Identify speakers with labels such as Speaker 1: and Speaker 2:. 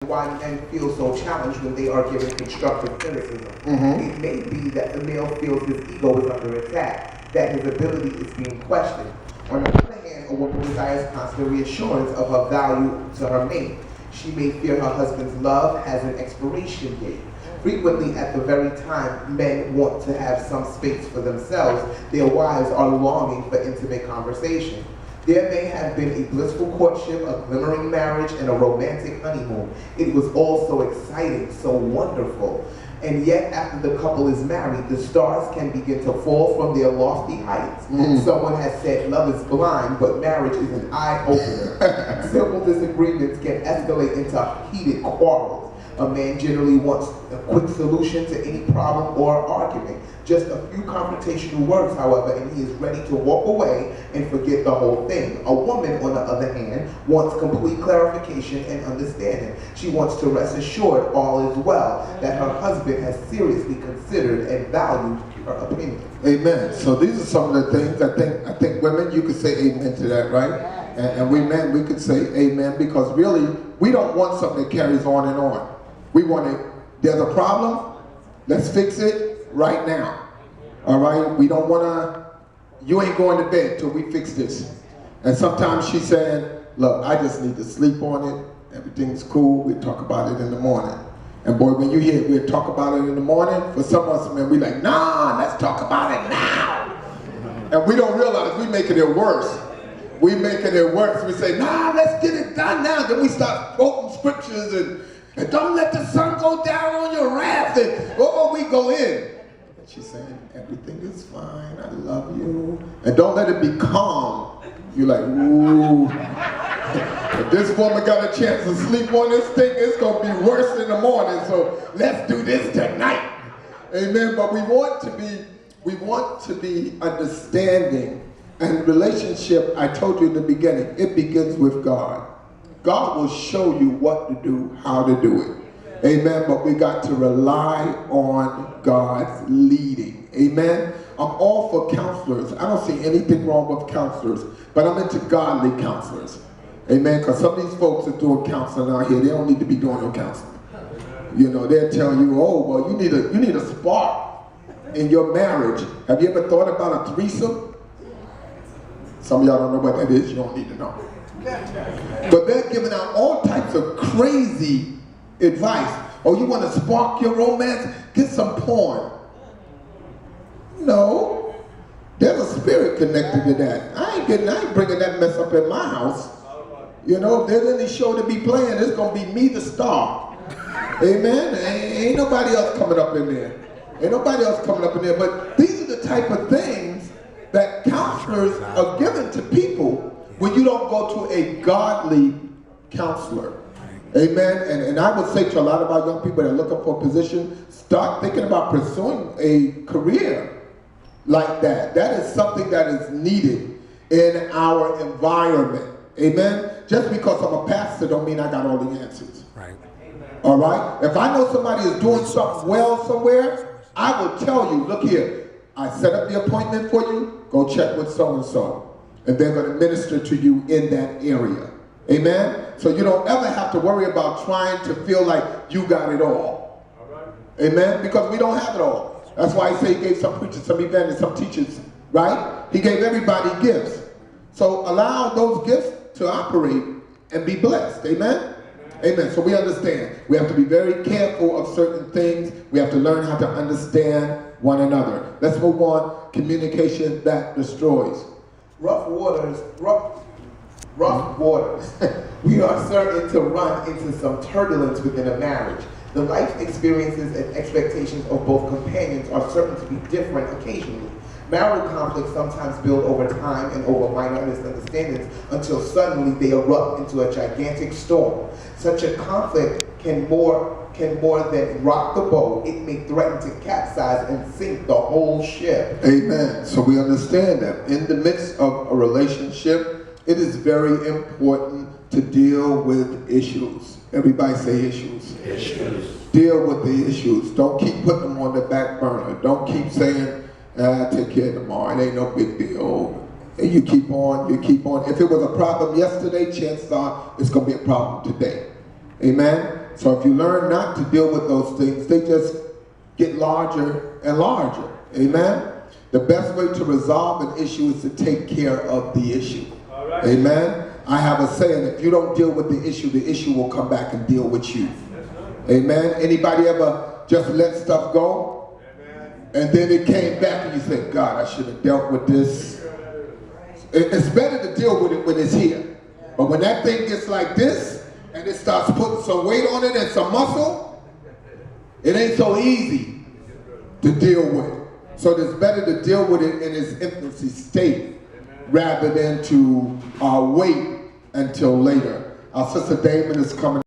Speaker 1: why men feel so challenged when they are given constructive criticism. It may be that the male feels his ego is under attack, that his ability is being questioned. On the other hand, a woman desires constant reassurance of her value to her mate. She may fear her husband's love has an expiration date. Frequently, at the very time men want to have some space for themselves, their wives are longing for intimate conversation. There may have been a blissful courtship, a glimmering marriage, and a romantic honeymoon. It was all so exciting, so wonderful. And yet, after the couple is married, the stars can begin to fall from their lofty heights. Someone has said love is blind, but marriage is an eye-opener. Simple disagreements can escalate into heated quarrels. A man generally wants a quick solution to any problem or argument. Just a few confrontational words, however, and he is ready to walk away and forget the whole thing. A woman, on the other hand, wants complete clarification and understanding. She wants to rest assured all is well, that her husband has seriously considered and valued her opinion.
Speaker 2: Amen. So these are some of the things I think women, you could say amen to that, right? And we men, we could say amen, because really, we don't want something that carries on and on. We want it, there's a problem, let's fix it right now. All right? We don't want to, you ain't going to bed till we fix this. And sometimes she's saying, look, I just need to sleep on it. Everything's cool. We'll talk about it in the morning. And boy, when you hear we'll talk about it in the morning, for some of us, man, we like, nah, let's talk about it now. And we don't realize we making it worse. We making it worse. We say, nah, let's get it done now. Then we start quoting scriptures and don't let the sun go down on your wrath. And we go in. And she's saying, everything is fine. I love you. And don't let it be calm. You're like, ooh. If this woman got a chance to sleep on this thing, it's going to be worse in the morning. So let's do this tonight. Amen. But we want to be understanding. And relationship, I told you in the beginning, it begins with God. God will show you what to do, how to do it. Amen. But we got to rely on God's leading. Amen. I'm all for counselors. I don't see anything wrong with counselors, but I'm into godly counselors. Amen. Because some of these folks are doing counseling out here. They don't need to be doing no counseling. You know, they'll tell you, oh, well, you need a spark in your marriage. Have you ever thought about a threesome? Some of y'all don't know what that is. You don't need to know. But they're giving out all types of crazy advice. Oh, you want to spark your romance? Get some porn. No. There's a spirit connected to that. I ain't bringing that mess up in my house. You know, if there's any show to be playing, it's going to be me the star. Amen? Ain't nobody else coming up in there. Ain't nobody else coming up in there. But these are the type of things that counselors are given to people when you don't go to a godly counselor. Amen. And I would say to a lot of our young people that are looking for a position, start thinking about pursuing a career like that. That is something that is needed in our environment. Amen. Just because I'm a pastor don't mean I got all the answers.
Speaker 3: Right.
Speaker 2: All right. If I know somebody is doing something well somewhere, I will tell you, look here, I set up the appointment for you, go check with so-and-so. And they're going to minister to you in that area. Amen? So you don't ever have to worry about trying to feel like you got it all. Amen? Because we don't have it all. That's why I say he gave some preachers, some evangelists, some teachers, right? He gave everybody gifts. So allow those gifts to operate and be blessed. Amen? Amen. So we understand. We have to be very careful of certain things. We have to learn how to understand one another. Let's move on. Communication that destroys.
Speaker 1: Rough waters. We are certain to run into some turbulence within a marriage. The life experiences and expectations of both companions are certain to be different occasionally. Marital conflicts sometimes build over time and over minor misunderstandings until suddenly they erupt into a gigantic storm. Such a conflict can more than rock the boat. It may threaten to capsize and sink the whole ship.
Speaker 2: Amen. So we understand that in the midst of a relationship, it is very important to deal with issues. Everybody say issues.
Speaker 3: Issues.
Speaker 2: Deal with the issues. Don't keep putting them on the back burner. Don't keep saying, I'll take care of tomorrow. It ain't no big deal. And you keep on, you keep on. If it was a problem yesterday, chances are it's going to be a problem today. Amen? So if you learn not to deal with those things, they just get larger and larger. Amen? The best way to resolve an issue is to take care of the issue. Right. Amen? I have a saying, if you don't deal with the issue will come back and deal with you. Amen? Anybody ever just let stuff go? Amen. And then it came back and you said, God, I should have dealt with this. It's better to deal with it when it's here. But when that thing gets like this, and it starts putting some weight on it and some muscle, it ain't so easy to deal with. So it's better to deal with it in its infancy state rather than to wait until later. Our sister Damon is coming.